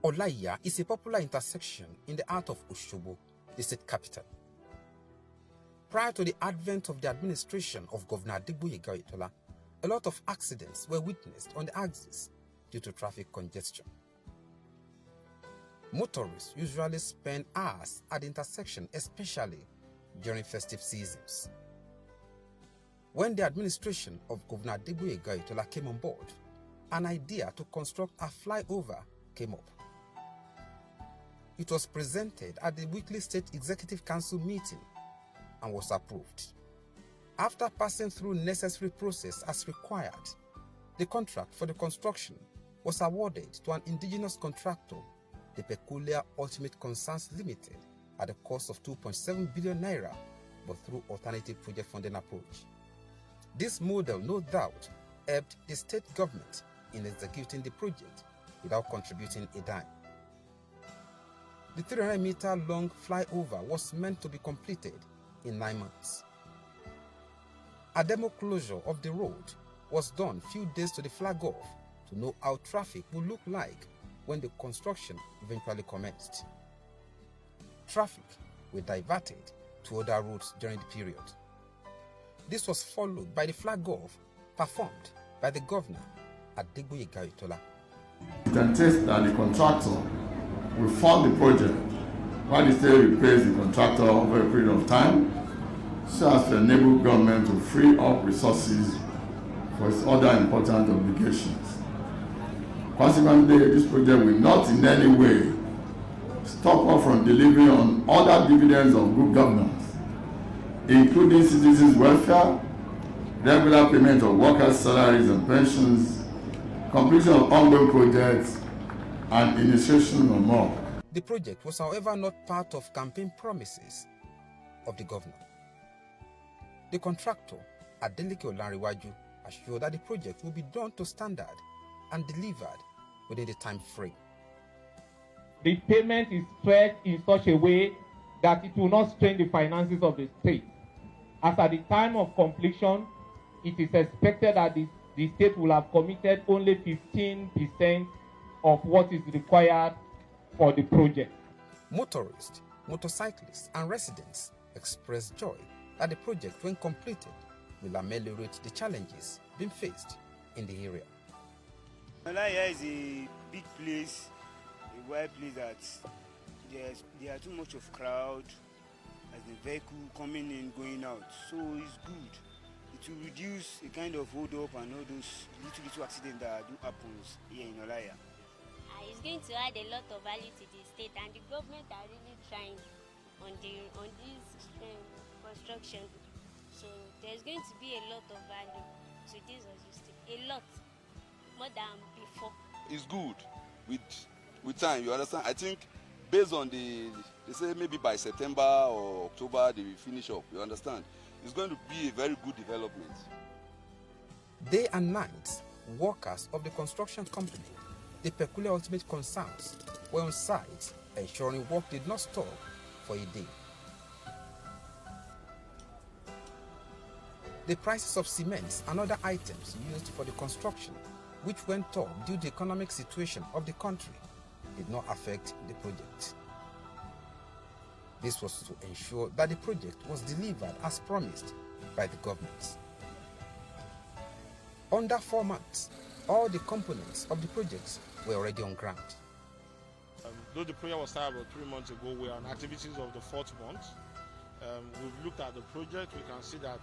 Olaiya is a popular intersection in the heart of Osogbo, the state capital. Prior to the advent of the administration of Governor Gboyega Oyetola, a lot of accidents were witnessed on the axis due to traffic congestion. Motorists usually spend hours at the intersection, especially during festive seasons. When the administration of Governor Gboyega Oyetola came on board, an idea to construct a flyover came up. It was presented at the weekly State Executive Council meeting and was approved. After passing through necessary process as required, the contract for the construction was awarded to an indigenous contractor, the Peculiar Ultimate Concerns Limited, at a cost of 2.7 billion naira, but through alternative project funding approach. This model, no doubt, helped the state government in executing the project without contributing a dime. The 300-meter-long flyover was meant to be completed in 9 months. A demo closure of the road was done few days to the flag off to know how traffic would look like when the construction eventually commenced. Traffic were diverted to other routes during the period. This was followed by the flag off performed by the governor at Gboyega Oyetola. You can test that the contractor will fund the project while the state repays the contractor over a period of time so as to enable government to free up resources for its other important obligations. Consequently, this project will not in any way stop us from delivering on other dividends of good governance, including citizens' welfare, regular payment of workers' salaries and pensions, completion of ongoing projects, and initiation of more. The project was, however, not part of campaign promises of the governor. The contractor, Adeleke Olanrewaju, assured that the project will be done to standard and delivered within the time frame. The payment is spread in such a way that it will not strain the finances of the state. As at the time of completion, it is expected that the state will have committed only 15% of what is required for the project. Motorists, motorcyclists, and residents expressed joy that the project, when completed, will ameliorate the challenges being faced in the area. Olaiya is a big place, a wide place that there are too much of crowd as the vehicle coming in, going out. So it's good. It will reduce a kind of hold up and all those little accidents that do happens here in Olaiya. It's going to add a lot of value to the state, and the government are really trying on this construction. So there's going to be a lot of value to this logistics, a lot more than before. It's good with time, you understand. I think based on they say maybe by September or October they will finish up, you understand. It's going to be a very good development. Day and night, workers of the construction company, the Peculiar Ultimate Concerns, were on site, ensuring work did not stop for a day. The prices of cement and other items used for the construction, which went up due to the economic situation of the country, did not affect the project. This was to ensure that the project was delivered as promised by the government. Under 4 months, all the components of the project were already on ground. Though the project was started about 3 months ago, we are on activities of the 4th month. We've looked at the project. We can see that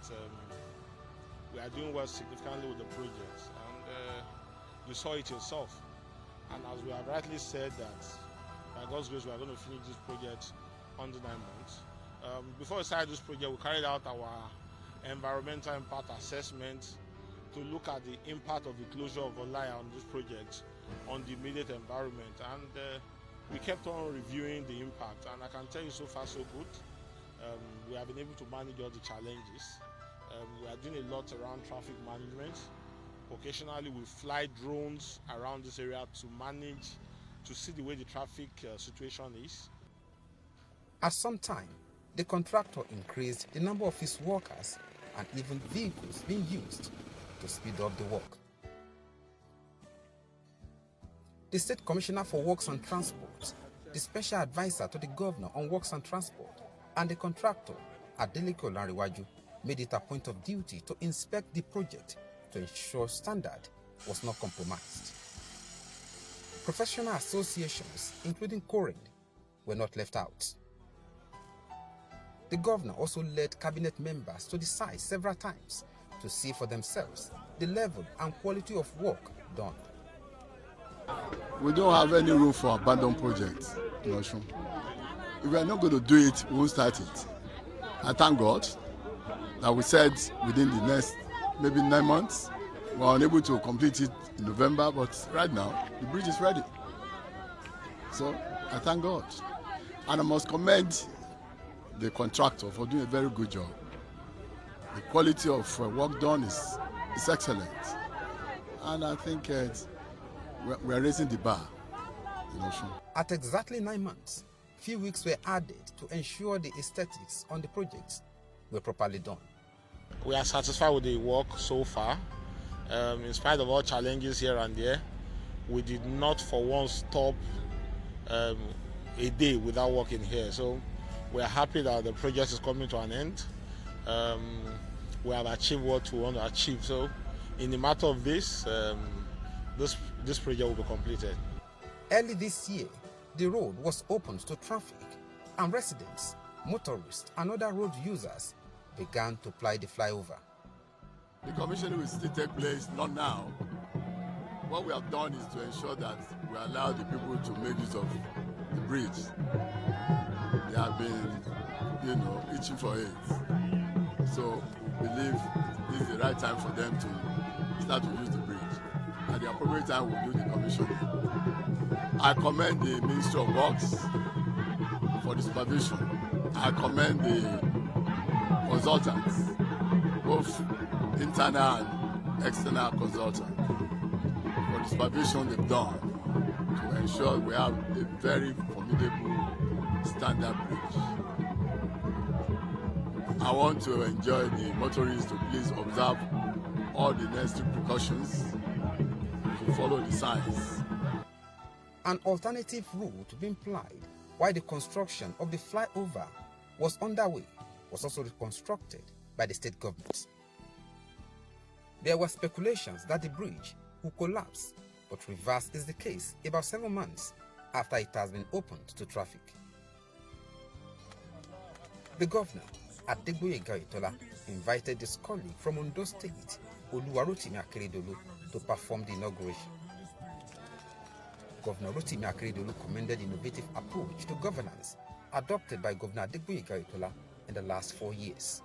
we are doing well significantly with the project, and you saw it yourself. And as we have rightly said that by God's grace we are going to finish this project under 9 months. Before we started this project, we carried out our environmental impact assessment to look at the impact of the closure of Olaiya on this project on the immediate environment, and we kept on reviewing the impact, and I can tell you so far so good. We have been able to manage all the challenges. We are doing a lot around traffic management. Occasionally we fly drones around this area to manage, to see the way the traffic situation is. At some time, the contractor increased the number of his workers and even vehicles being used to speed up the work. the State Commissioner for Works and Transport, the Special Advisor to the Governor on Works and Transport, and the contractor, Adeleke Olanrewaju, made it a point of duty to inspect the project to ensure standard was not compromised. Professional associations, including CORIN, were not left out. The governor also led cabinet members to the site several times to see for themselves the level and quality of work done. We don't have any room for abandoned projects in Osun. If we are not going to do it, we won't start it. I thank God that we said within the next maybe 9 months, we are unable to complete it in November, but right now, the bridge is ready. So I thank God. And I must commend the contractor for doing a very good job. The quality of work done is excellent. And I think we are raising the bar in Osun. At exactly 9 months, few weeks were added to ensure the aesthetics on the projects were properly done. We are satisfied with the work so far. In spite of all challenges here and there, we did not for once stop a day without working here. So we are happy that the project is coming to an end. We have achieved what we want to achieve. So in the matter of this project will be completed. Early this year, the road was opened to traffic, and residents, motorists, and other road users began to ply the flyover. The commissioning will still take place, not now. What we have done is to ensure that we allow the people to make use of the bridge. They have been, itching for it. So we believe this is the right time for them to start to use the bridge. At the appropriate time, we'll do the commissioning. I commend the Ministry of Works for the supervision. I commend the consultants, both internal and external consultants, for the supervision they've done to ensure we have a very formidable standard bridge. I want to enjoy the motorists to please observe all the necessary precautions to follow the signs. An alternative route being plied while the construction of the flyover was underway was also reconstructed by the state government. There were speculations that the bridge will collapse, but reverse is the case about 7 months after it has been opened to traffic. The governor, Gboyega Oyetola, invited his colleague from Ondo State, Rotimi Akeredolu, to perform the inauguration. Governor Rotimi Akeredolu commended the innovative approach to governance adopted by Governor Gboyega Oyetola in the last 4 years.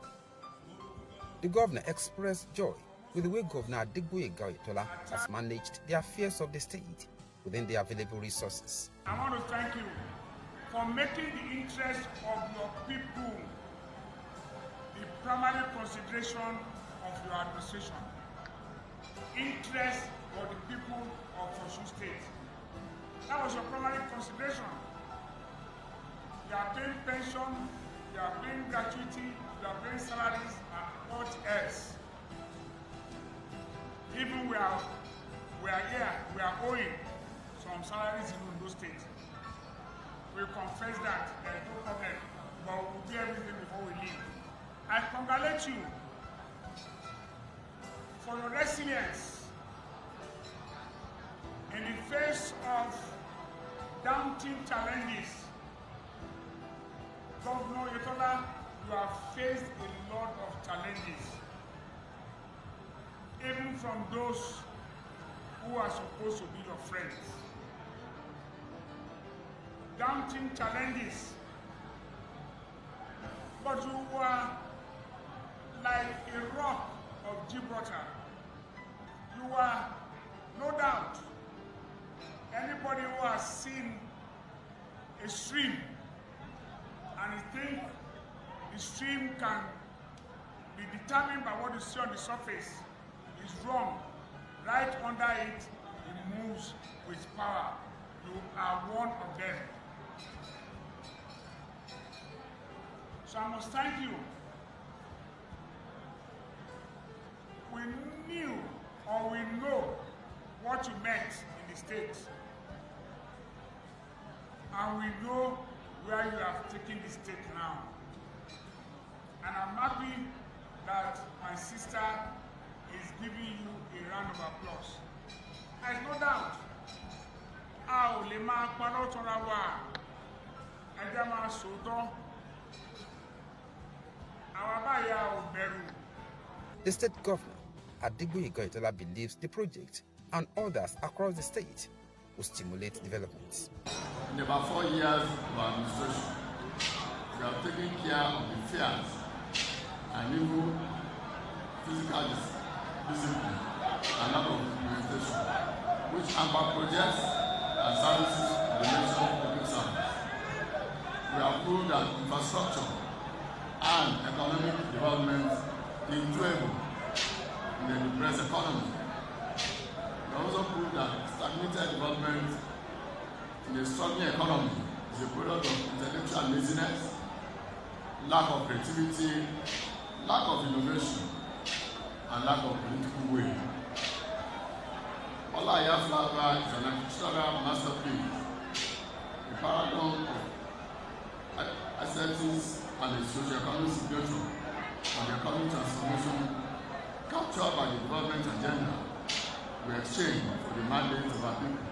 The governor expressed joy with the way Governor Gboyega Oyetola has managed the affairs of the state within the available resources. I want to thank you for making the interest of your people the primary consideration of your administration. Interest for the people of Osun State. That was your primary consideration. You are paying pension, you are paying gratuity, you are paying salaries, and what else? Even we are here, we are owing some salaries in Ondo State. We confess that there is no problem, but we will do everything before we leave. I congratulate you for your resilience in the face of daunting challenges. Governor Oyetola, you have faced a lot of challenges, even from those who are supposed to be your friends. Daunting challenges, but you were like a rock of Gibraltar. You are, no doubt, anybody who has seen a stream and you think the stream can be determined by what you see on the surface is wrong. Right under it, it moves with power. You are one of them. So I must thank you. We knew or we know what you meant in the state. and we know where you have taken the state now. And I'm happy that my sister is giving you a round of applause. There's no doubt. A ò lè máa parọ́ tọ́ra wa. Ẹ jẹ́ máa sòótọ́. Àwa báyìí a ò bẹ̀rù. The state governor, Gboyega Oyetola, believes the project and others across the state will stimulate development. In about 4 years of administration, we have taken care of the fears and even physical discipline and lack of implementation, which hamper projects and services in the nation's public service. We have proved that infrastructure and economic development is doable in a depressed economy. We also proved that stagnated development in a struggling economy is a product of intellectual laziness, lack of creativity, lack of innovation, and lack of political will. Gboyega Oyetola is an architectural masterpiece, a paragon of aesthetics and a socio-economic signature of the economic transformation captured by the development agenda we exchange for the mandate of our people.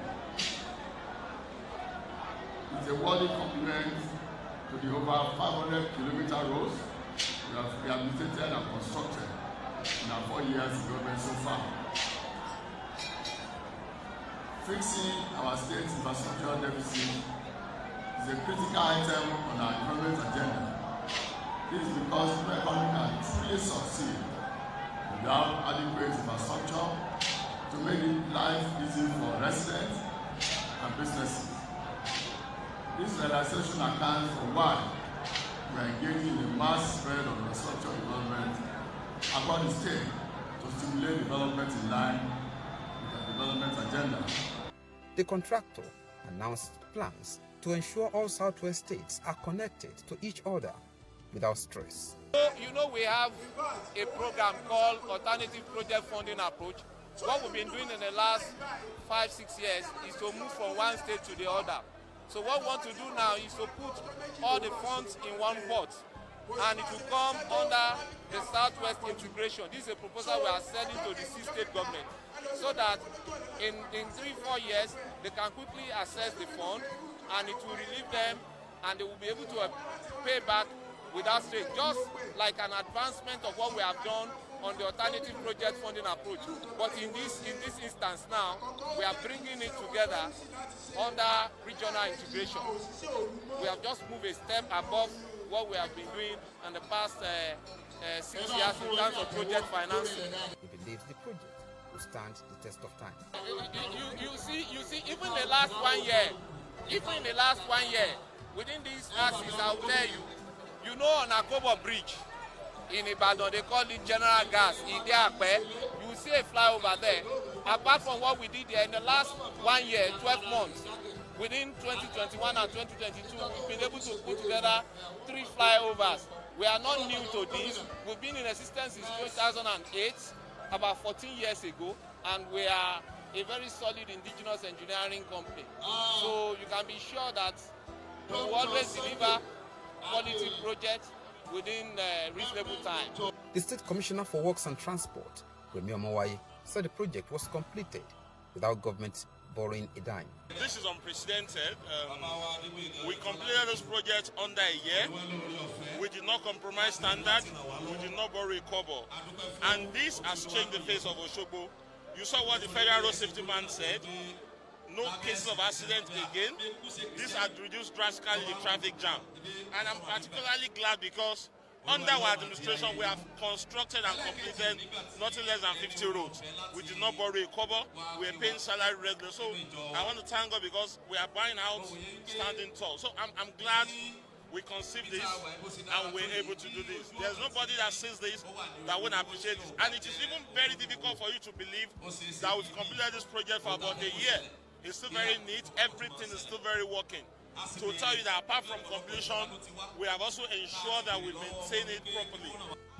It's a worthy compliment to the over 500-kilometer roads we have rehabilitated and constructed in our 4 years of government so far. Fixing our state's infrastructure deficit is a critical item on our development agenda. This is because no economy can truly succeed without adequate infrastructure to make life easy for residents and businesses. This realization accounts for why we are engaging in a mass spread of infrastructure development across the state to stimulate development in line with the development agenda. The contractor announced plans to ensure all Southwest states are connected to each other without stress. So, we have a program called Alternative Project Funding Approach. What we've been doing in the last 5-6 years is to move from one state to the other. So what we want to do now is to put all the funds in one pot, and it will come under the Southwest integration. This is a proposal we are sending to the 6 state government, so that in 3-4 years they can quickly access the fund, and it will relieve them, and they will be able to pay back without stress, just like an advancement of what we have done on the alternative project funding approach. But in this instance now, we are bringing it together under regional integration. We have just moved a step above what we have been doing in the past 6 years in terms of project financing. He believes the project will stand the test of time. You see, even the last 1 year, within these axis, I'll tell you, on Akobo Bridge in Ibadan, they call it General Gas, Ideakpe, you will see a flyover there. Apart from what we did there in the last 1 year, 12 months, within 2021 and 2022, we've been able to put together 3 flyovers. We are not new to this. We've been in existence since 2008, about 14 years ago, and we are a very solid indigenous engineering company. So you can be sure that we will always deliver quality projects within reasonable time. The State Commissioner for Works and Transport, Remi Omowaye, said the project was completed without government borrowing a dime. This is unprecedented. We completed this project under a year. We did not compromise standard. We did not borrow a kobo. And this has changed the face of Osogbo. You saw what the Federal Road Safety Man said. No cases of accident again. This has reduced drastically the traffic jam. And I'm particularly glad because under our administration, we have constructed and completed nothing less than 50 roads. We did not borrow a kobo. We are paying salary regularly. So I want to thank God because we are buying out standing tall. So I'm glad we conceived this and we're able to do this. There's nobody that says this that won't appreciate this. And it is even very difficult for you to believe that we've completed this project for about a year. It's still very neat. Everything is still very working. To tell you that apart from completion, we have also ensured that we maintain it properly.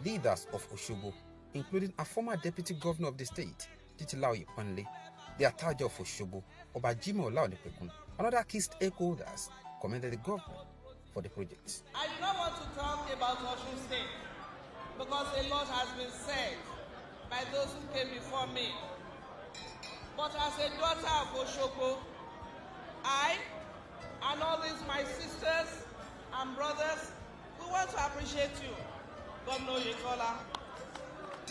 Leaders of Osogbo, including a former deputy governor of the state, Titilayo Ipanle, the Ataja of Osogbo, Obajimo Olaonipekun, and other key stakeholders commended the government for the project. I do not want to talk about Osun State because a lot has been said by those who came before me. But as a daughter of Osogbo, I and all these my sisters and brothers, we want to appreciate you, Governor Oyetola.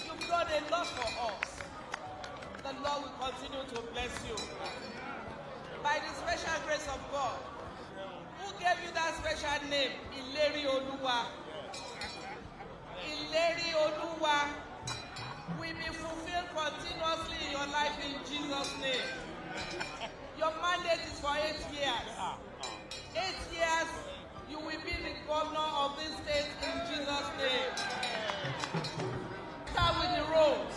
You've done a lot for us. The Lord will continue to bless you. By the special grace of God, who gave you that special name? Ileri Oluwa. Ileri Oluwa will be fulfilled continuously in your life in Jesus' name. Your mandate is for 8 years. 8 years, you will be the governor of this state in Jesus' name. Start with the roads.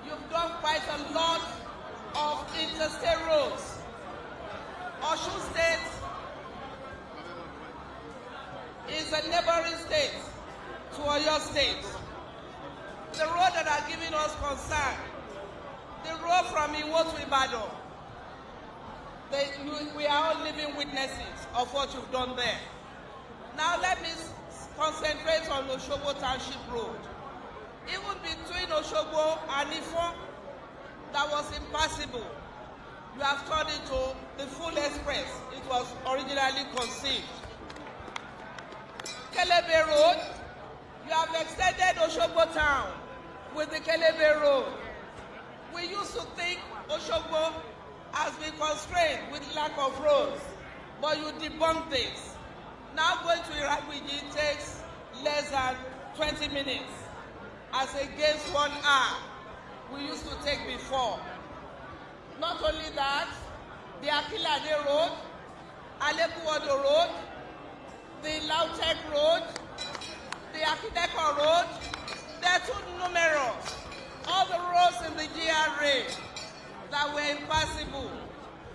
You've done quite a lot of interstate roads. Osun State is a neighboring state to Oyo State. The road that are giving us concern, the road from Iwo to Ibadan, we are all living witnesses of what you've done there. Now let me concentrate on Osogbo Township Road. Even between Osogbo and Ifon, that was impassable. You have turned it to the full express it was originally conceived. Kelebe Road, you have extended Osogbo Town with the Kelebe Road. We used to think Osogbo has been constrained with lack of roads, but you debunked this. Now going to Iragbiji takes less than 20 minutes as against 1 hour we used to take before. Not only that, the Akilade Road, Alekuwodo Road, the Lautek Road, the Akideko Road, they're too numerous. All the roads in the GRA that were impassable,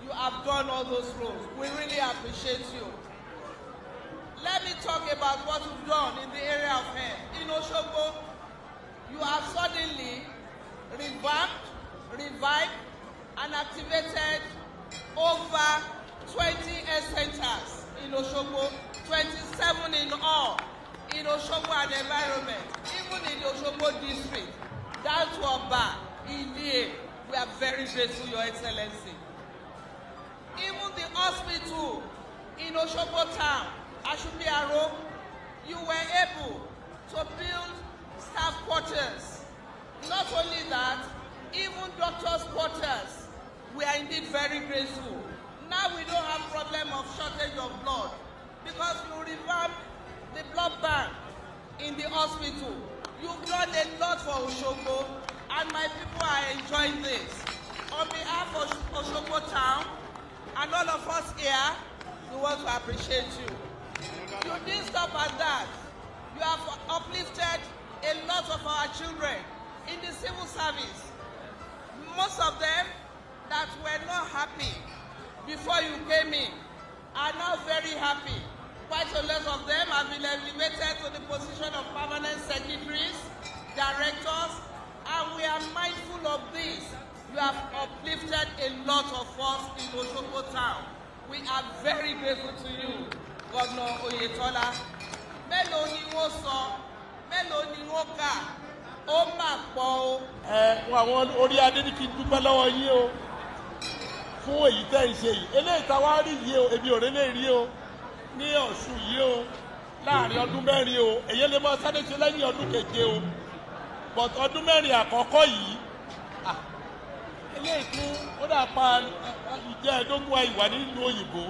you have done all those roads. We really appreciate you. Let me talk about what you've done in the area of health. In Osogbo, you have suddenly revamped, revived, and activated over 20 health centers in Osogbo, 27 in all, in Osogbo and environment, even in the Osogbo district, down to Oba, Ilie. We are very grateful, Your Excellency. Even the hospital in Osogbo town, Ashubiaro, you were able to build staff quarters. Not only that, even doctors' quarters. We are indeed very grateful. Now we don't have problem of shortage of blood because you revamped the blood bank in the hospital. You've done a lot for Osogbo, and my people are enjoying this. On behalf of Osogbo town and all of us here, we want to appreciate you. You didn't stop at that. You have uplifted a lot of our children in the civil service. Most of them that were not happy before you came in are now very happy. Quite a lot of them have been elevated to the position of permanent secretaries, directors, and we are mindful of this. You have uplifted a lot of us in Osogbo town. We are very grateful to you, Governor Oyetola. Mélòó ni wọ́n sọ, mélòó ni wọ́n kà, ó mà pọ̀ o. Àwọn orí adé ní kí n dúpẹ́ lọ́wọ́ yín o fún èyí tẹ́ ń ṣe yìí. Eléyìí tá wá rí yìí o, èmi ò rí lè rí o ní Ọ̀ṣun yìí o láàrin ọdún mẹ́rin o. Èyí lè mọ sáré ṣe lẹ́yìn ọdún keje o. But ọdún mẹ́rin àkọ́kọ́ yìí, eléyìí tún ó dà pa ìjẹ́ ẹ̀dógún ìwà nílùú òyìnbó.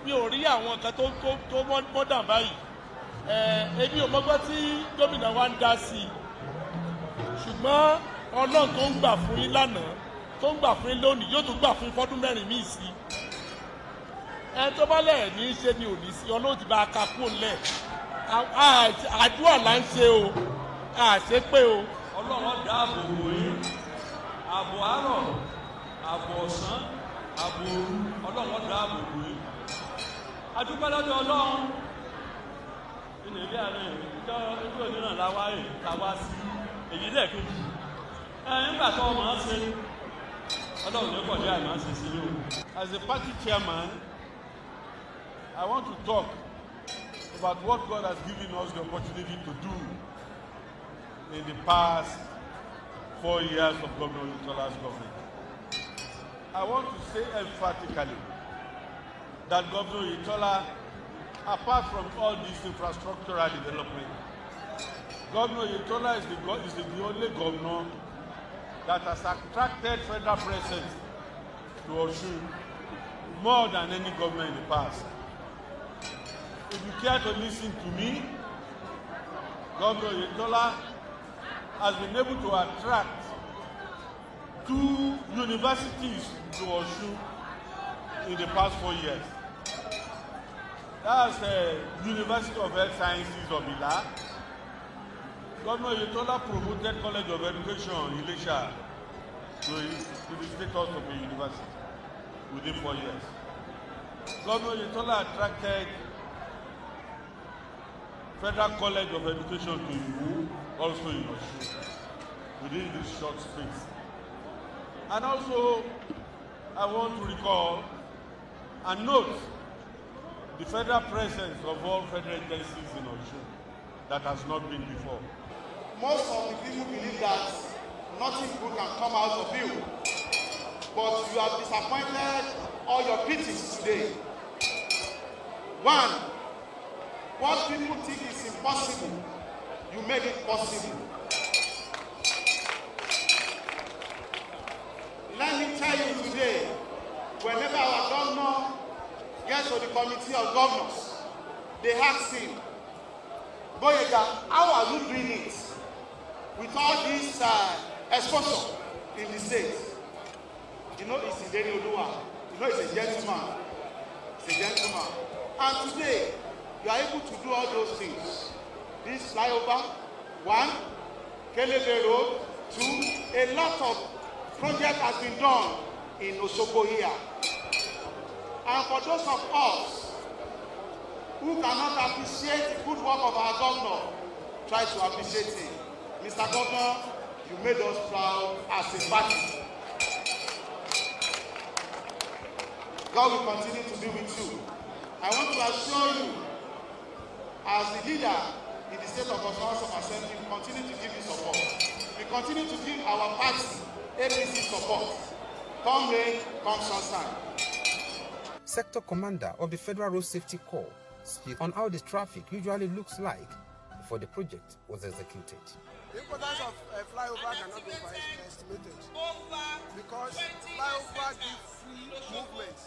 Mi ò rí àwọn nǹkan tó mọ́dà báyìí. Èmi ò mọ́gbọ́n tí gómìnà wa ń dá sí i. Ṣùgbọ́n Ọlọ́run tó ń gbà fún yín lánàá, tó ń gbà fún yín lónìí, yóò tún gbà fún fọ́dún mẹ́rin míì sí. Ẹni tó bá lẹ̀ ní í ṣe ni ò ní sí, Ọlọ́run ti bá a ka kúrò lẹ̀. Àdúrà là ń ṣe o, àṣẹ pé o. Ọlọ́run dáàbò bò yín, ààbò àárọ̀, ààbò ọ̀sán, ààbò òru, Ọlọ́run dáàbò bò yín. Adúpẹ́ lọ́dọ̀ Ọlọ́run nínú ilé àárín ìjọ ojú òní náà la wá rìn ká wá sí èyí lẹ́ẹ̀kejì. Nígbà tó ọmọ ṣe Ọlọ́run ló kọ̀ dé àmọ́ ṣe sí yóò. As a party chairman, I want to talk about what God has given us the opportunity to do in the past 4 years of Governor Oyetola's government. I want to say emphatically that Governor Oyetola, apart from all this infrastructural development, Governor Oyetola is the only governor that has attracted federal presence to Osun more than any government in the past. If you care to listen to me, Governor Oyetola has been able to attract 2 universities to Osun in the past 4 years. That's the University of Health Sciences of Ila. Governor Oyetola promoted College of Education in Ilesha to the status of a university within 4 years. Governor Oyetola attracted Federal College of Education to Iwu, also in Osun, within this short space. And also, I want to recall and note the federal presence of all federal agencies in Osun that has not been before. Most of the people believe that nothing good can come out of you, but you have disappointed all your critics today. One, what people think is impossible, you made it possible. Let me tell you today, whenever our governor gets to the committee of governors, they ask him, Gboyega, how are you doing it with all this exposure in the state? You know, it's a Oluwa. You know, it's a gentleman. It's a gentleman. And today, you are able to do all those things. This flyover, 1, Kelebe Road, 2, a lot of project has been done in Osogbo here. And for those of us who cannot appreciate the good work of our governor, try to appreciate him. Mr. Governor, you made us proud as a party. God will continue to be with you. I want to assure you, as the leader in the state of Osun House of Assembly, we continue to give you support. We continue to give our party APC support. Come rain, come sunshine. Sector Commander of the Federal Road Safety Corps speaks on how the traffic usually looks like before the project was executed. The importance of flyover cannot be overestimated because flyover gives free movement.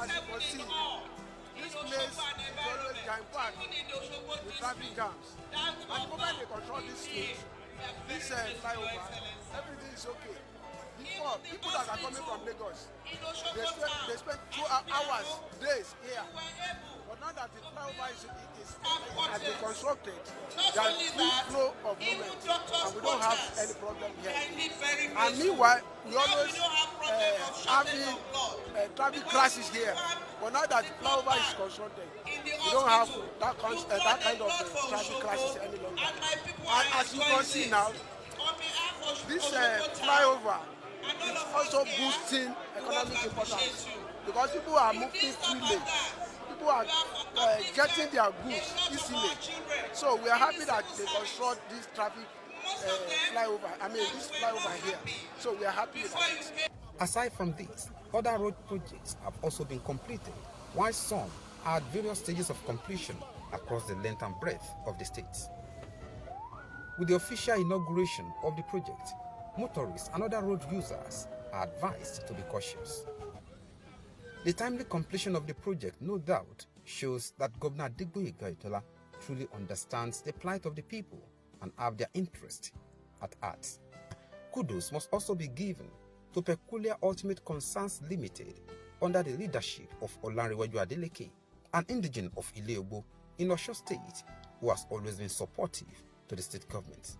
As you can see, this place is always jam-packed with traffic jams. And the moment they control this street, this flyover, everything is okay. Before, people that are coming from Lagos, they spend 2 hours, days here. But now that the flyover has been constructed, there is free flow of movement, and we don't have any problem here. And meanwhile, we always having traffic crashes here. But now that the flyover is constructed, we don't have that kind of traffic crashes any longer. And as you can see now, this flyover is also boosting economic importance because people are moving freely. People are getting their goods easily. So we are happy that they construct this traffic this flyover here. So we are happy about it. Aside from this, other road projects have also been completed, while some are at various stages of completion across the length and breadth of the state. With the official inauguration of the project, motorists and other road users are advised to be cautious. The timely completion of the project, no doubt, shows that Governor Gboyega Oyetola truly understands the plight of the people and have their interest at heart. Kudos must also be given to Peculiar Ultimate Concerns Limited under the leadership of Olanrewaju Adeleke, an indigene of Ile-Ogbo in Osun State, who has always been supportive to the state government.